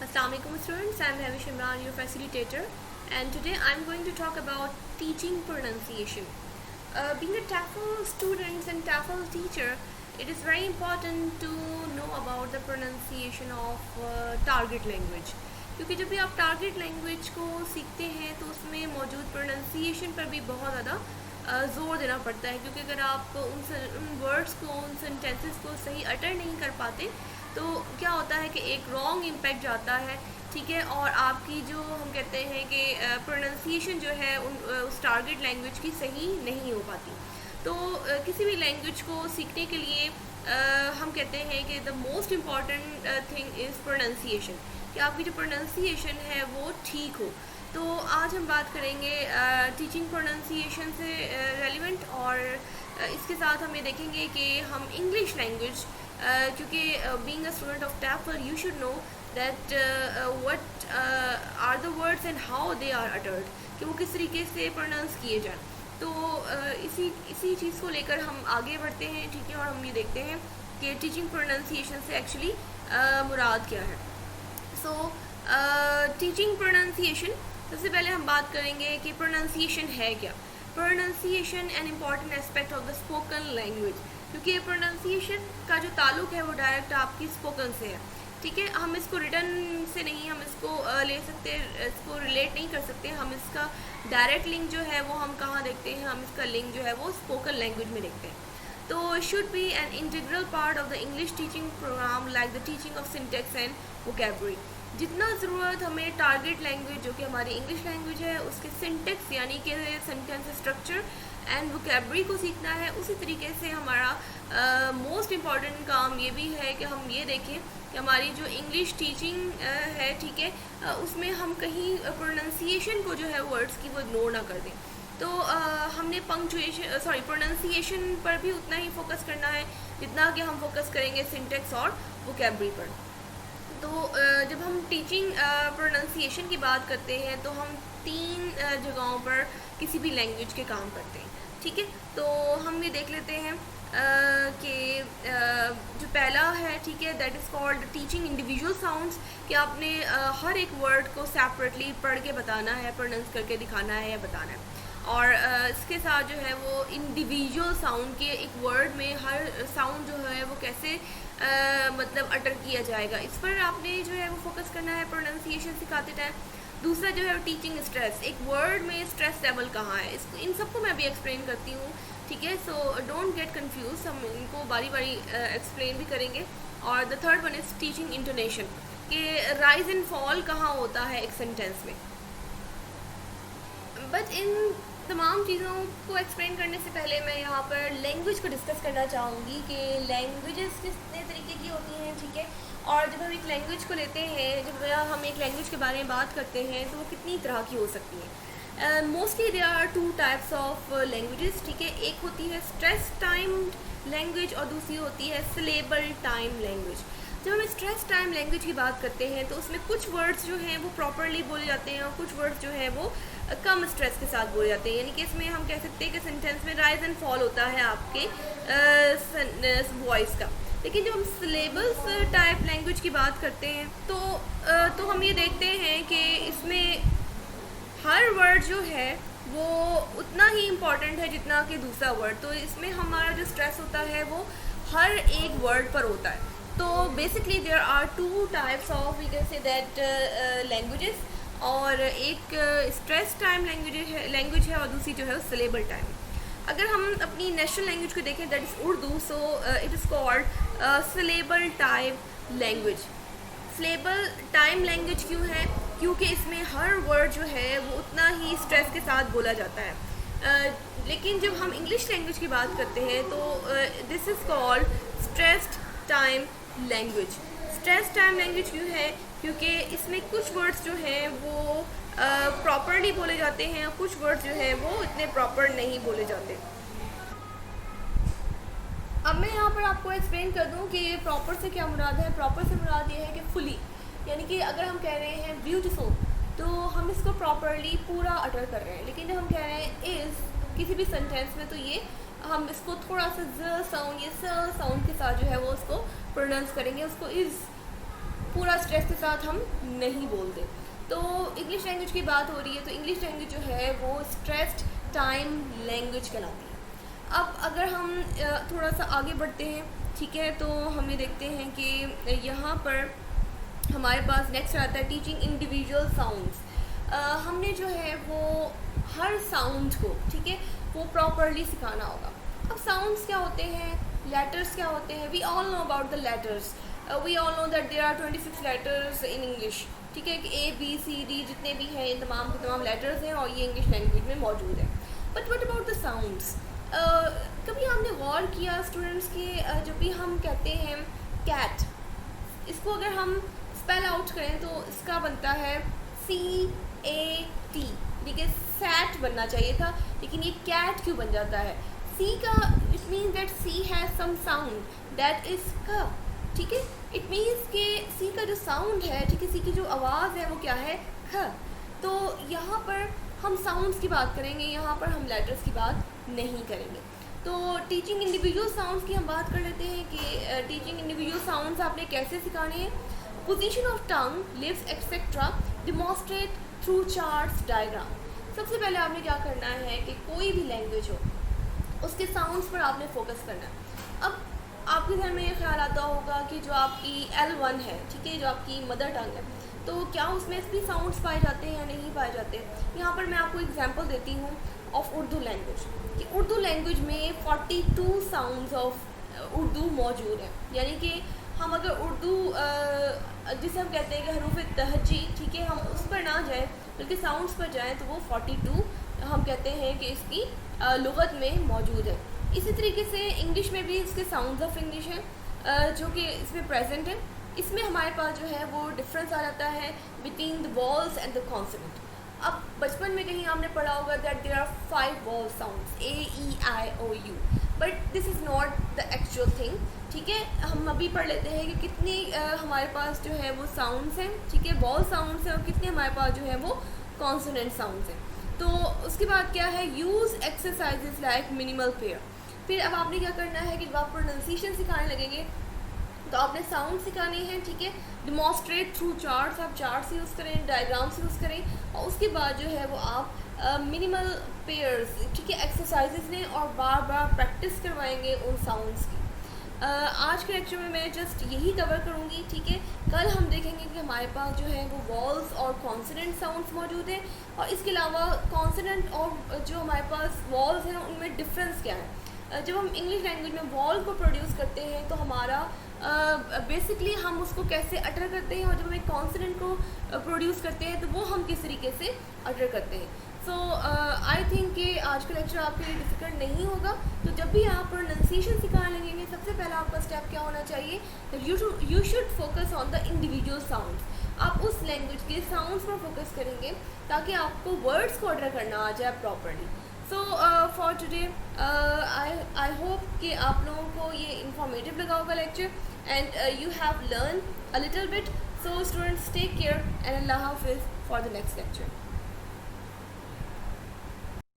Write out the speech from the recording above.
Assalamualaikum students, I am Hamish Imran, your facilitator, and today I am going to talk about teaching pronunciation. Being a TEFL student and TEFL teacher, it is very important to know about the pronunciation of target language. क्योंकि जब भी आप target language को सीखते हैं तो उसमें मौजूद प्रोनाउंसिएशन पर भी बहुत ज़्यादा ज़ोर देना पड़ता है, क्योंकि अगर आप उन वर्ड्स को, उन सेंटेंसेस को सही अटर नहीं कर पाते तो क्या होता है कि एक रॉन्ग इम्पैक्ट जाता है, ठीक है, और आपकी जो हम कहते हैं कि प्रोनाउंसिएशन जो है उस टारगेट लैंग्वेज की सही नहीं हो पाती। तो किसी भी लैंग्वेज को सीखने के लिए हम कहते हैं कि the most important thing is pronunciation, कि आपकी जो प्रोनाउंसिएशन है वो ठीक हो। तो आज हम बात करेंगे टीचिंग प्रोनाउंसिएशन से रेलिवेंट, और इसके साथ हम ये देखेंगे कि हम इंग्लिश लैंग्वेज, क्योंकि being a student of TEFL you should know that what are the words and how they are uttered, कि वो किस तरीके से प्रोनाउंस किए जाएं। तो इसी चीज़ को लेकर हम आगे बढ़ते हैं, ठीक है, और हम ये देखते हैं कि टीचिंग प्रोनाउंसिएशन से एक्चुअली मुराद क्या है। सो टीचिंग प्रोनाउंसिएशन, सबसे पहले हम बात करेंगे कि प्रोनाउंसिएशन है क्या। Pronunciation an important aspect of the spoken language, क्योंकि प्रोनाउंसिएशन का जो ताल्लुक है वो डायरेक्ट आपकी स्पोकन से है, ठीक है। हम इसको रिटर्न से नहीं, हम इसको ले सकते, इसको रिलेट नहीं कर सकते। हम इसका डायरेक्ट लिंक जो है वो हम कहाँ देखते हैं, हम इसका लिंक जो है वो स्पोकन लैंग्वेज में देखते हैं। तो should be an integral part of the English teaching program like the teaching of syntax and vocabulary. जितना ज़रूरत हमें टारगेट लैंग्वेज जो कि हमारी इंग्लिश लैंग्वेज है उसके सिंटेक्स यानी कि सेंटेंस स्ट्रक्चर एंड वोकैबुलरी को सीखना है, उसी तरीके से हमारा मोस्ट इम्पॉर्टेंट काम ये भी है कि हम ये देखें कि हमारी जो इंग्लिश टीचिंग है, ठीक है, उसमें हम कहीं प्रोनाउंसिएशन को जो है वर्ड्स की वो इग्नोर ना कर दें। तो हमने प्रोनाउंसिएशन पर भी उतना ही फोकस करना है जितना कि हम फोकस करेंगे सिंटेक्स और वोकैबुलरी पर। तो जब हम टीचिंग प्रोनाउंसिएशन की बात करते हैं तो हम तीन जगहों पर किसी भी लैंग्वेज के काम करते हैं, ठीक है। तो हम ये देख लेते हैं कि जो पहला है, ठीक है, that is called teaching individual sounds, कि आपने हर एक वर्ड को सेपरेटली पढ़ के बताना है, प्रोनाउंस करके दिखाना है या बताना है। और इसके साथ जो है वो इंडिविजुअल साउंड के एक वर्ड में हर साउंड जो है वो कैसे मतलब अटर किया जाएगा, इस पर आपने जो है वो फोकस करना है प्रोनाउंसिएशन सिखाते टाइम। दूसरा जो है टीचिंग स्ट्रेस, एक वर्ड में स्ट्रेस लेवल कहाँ है, इसको इन सबको मैं अभी एक्सप्लेन करती हूँ, ठीक है। सो डोंट गेट कंफ्यूज, हम इनको बारी बारी एक्सप्लेन भी करेंगे। और the third one is teaching intonation, कि राइज एंड फॉल कहाँ होता है एक सेंटेंस में। बट इन तमाम चीज़ों को एक्सप्लेन करने से पहले मैं यहाँ पर लैंग्वेज को डिस्कस करना चाहूँगी कि लैंग्वेजेस कितने तरीके की होती हैं, ठीक है। और जब हम एक लैंग्वेज को लेते हैं, जब हम एक लैंग्वेज के बारे में बात करते हैं तो वो कितनी तरह की हो सकती है। Mostly there are two types of languages, ठीक है। एक होती है स्ट्रेस टाइम्ड लैंग्वेज और दूसरी होती है सिलेबल टाइम लैंग्वेज। जब हम स्ट्रेस टाइम लैंग्वेज की बात करते हैं तो उसमें कुछ वर्ड्स जो हैं वो प्रॉपरली बोले जाते हैं और कुछ वर्ड्स जो हैं वो कम स्ट्रेस के साथ बोले जाते हैं, यानी कि इसमें हम कह सकते हैं कि सेंटेंस में राइज एंड फॉल होता है आपके वॉइस का। लेकिन जब हम सिलेबल्स टाइप लैंग्वेज की बात करते हैं तो हम ये देखते हैं कि इसमें हर वर्ड जो है वो उतना ही इम्पॉर्टेंट है जितना कि दूसरा वर्ड। तो इसमें हमारा जो स्ट्रेस होता है वो हर एक वर्ड पर होता है। तो basically there are two types of, we can say that, languages, और एक स्ट्रेस टाइम लैंग्वेज है और दूसरी जो है सिलेबल टाइम। अगर हम अपनी नेशनल लैंग्वेज को देखें that is Urdu, so it is called syllable time language. Syllable time language क्यों है? क्योंकि इसमें हर वर्ड जो है वो उतना ही स्ट्रेस के साथ बोला जाता है। लेकिन जब हम इंग्लिश लैंग्वेज की बात करते हैं तो this is called stressed time language. Stress time language क्यों है? क्योंकि इसमें कुछ वर्ड्स जो हैं वो प्रॉपरली बोले जाते हैं और कुछ वर्ड्स जो हैं वो इतने प्रॉपर नहीं बोले जाते। अब मैं यहाँ पर आपको एक्सप्लेन कर दूँ कि प्रॉपर से क्या मुराद है। प्रॉपर से मुराद ये है कि फुली, यानी कि अगर हम कह रहे हैं ब्यूटीफुल तो हम इसको प्रॉपरली पूरा अटर कर रहे हैं। लेकिन जब हम कह रहे हैं इज़ किसी भी सेंटेंस में तो ये हम इसको थोड़ा सा ज साउंड, ये स साउंड के साथ जो है वो उसको प्रोनाउंस करेंगे, उसको इज़ पूरा स्ट्रेस के साथ हम नहीं बोलते। तो इंग्लिश लैंग्वेज की बात हो रही है, तो इंग्लिश लैंग्वेज जो है वो स्ट्रेस्ड टाइम लैंग्वेज कहलाती है। अब अगर हम थोड़ा सा आगे बढ़ते हैं, ठीक है, तो हमें देखते हैं कि यहाँ पर हमारे पास नेक्स्ट आता है टीचिंग इंडिविजुअल साउंड्स। हमने जो है वो हर साउंड को, ठीक है, वो प्रॉपरली सिखाना होगा। अब साउंड्स क्या होते हैं, लेटर्स क्या होते हैं, we all know about the letters, we all know that there are 26 letters in English, ठीक है, कि A B C D जितने भी हैं इन तमाम के तमाम लेटर्स हैं और ये इंग्लिश लैंग्वेज में मौजूद है। But what about the sounds? कभी हमने गौर किया स्टूडेंट्स के, जब भी हम कहते हैं कैट, इसको अगर हम स्पेल आउट करें तो इसका बनता है CAT, देखिए सैट बनना चाहिए था, लेकिन ये कैट क्यों बन जाता है? सी का it means that C has some sound that is क, ठीक है, इट मीन्स के सी का जो साउंड है, ठीक है, सी की जो आवाज़ है वो क्या है? ख। तो यहाँ पर हम साउंड्स की बात करेंगे, यहाँ पर हम लेटर्स की बात नहीं करेंगे। तो टीचिंग इंडिविजुअल साउंड्स की हम बात कर लेते हैं कि टीचिंग इंडिविजुअल साउंड्स आपने कैसे सिखाने हैं। Position of tongue, lips etcetera demonstrate through charts, diagram. सबसे पहले आपने क्या करना है कि कोई भी लैंग्वेज हो उसके साउंड्स पर आपने फोकस करना है। अब आपके ध्यान में ये ख्याल आता होगा कि जो आपकी L1 है, ठीक है, जो आपकी मदर टंग है, तो क्या उसमें भी साउंड्स पाए जाते हैं या नहीं पाए जाते? यहाँ पर मैं आपको एग्जांपल देती हूँ ऑफ उर्दू लैंग्वेज, कि उर्दू लैंग्वेज में 42 साउंड्स ऑफ उर्दू मौजूद हैं। यानी कि हम अगर उर्दू जिसे हम कहते हैं कि हरूफ तहजी, ठीक है, हम उस पर ना जाएँ बल्कि साउंड्स पर जाएँ तो वो 42 हम कहते हैं कि इसकी लुगत में मौजूद है। इसी तरीके से इंग्लिश में भी इसके साउंड्स ऑफ इंग्लिश हैं जो कि इसमें प्रेजेंट है। इसमें हमारे पास जो है वो डिफरेंस आ जाता है between the vowels and the consonant. अब बचपन में कहीं आपने पढ़ा होगा that there are 5 vowel sounds A E I O U, but this is not the actual thing, ठीक है। हम अभी पढ़ लेते हैं कि कितनी हमारे पास जो है वो साउंड्स हैं, ठीक है, वॉल साउंड्स हैं, और कितने हमारे पास जो है वो कॉन्सोनेंट साउंड्स हैं। तो उसके बाद क्या है, use exercises like minimal pair. फिर अब आपने क्या करना है कि जब आप प्रोनाउंसिएशन सिखाने लगेंगे तो आपने साउंड सिखाने हैं, ठीक है, डिमॉन्स्ट्रेट थ्रू चार्ट्स, आप चार्ट्स यूज़ करें, डायग्राम्स यूज़ करें, और उसके बाद जो है वो आप मिनिमल पेयर्स, ठीक है, एक्सरसाइजेस लें और बार बार प्रैक्टिस करवाएंगे उन साउंड्स की। आज के लेक्चर में मैं जस्ट यही कवर करूँगी, ठीक है। कल हम देखेंगे कि हमारे पास जो है वो वॉल्स और कॉन्सोनेंट साउंड्स मौजूद हैं, और इसके अलावा कॉन्सोनेंट और जो हमारे पास वॉल्स हैं उनमें डिफरेंस क्या है। जब हम इंग्लिश लैंग्वेज में वॉल को प्रोड्यूस करते हैं तो हमारा बेसिकली हम उसको कैसे अटर करते हैं, और जब हम एक कॉन्सोनेंट को प्रोड्यूस करते हैं तो वो हम किस तरीके से अटर करते हैं। सो आई थिंक कि आज का लेक्चर आपके लिए डिफ़िकल्ट नहीं होगा। तो जब भी आप प्रोनाउंसिएशन सिखाने लगेंगे, सबसे पहला आपका स्टेप क्या होना चाहिए, you should focus on the individual sounds. आप उस लैंग्वेज के साउंड्स पर फोकस करेंगे ताकि आपको वर्ड्स को अटर करना आ जाए properly. So for today I hope कि आप लोगों को ये इंफॉर्मेटिव लगा होगा lecture, and you have learn a little bit. So students take care and अल्लाह हाफिज़ फॉर द नेक्स्ट लेक्चर।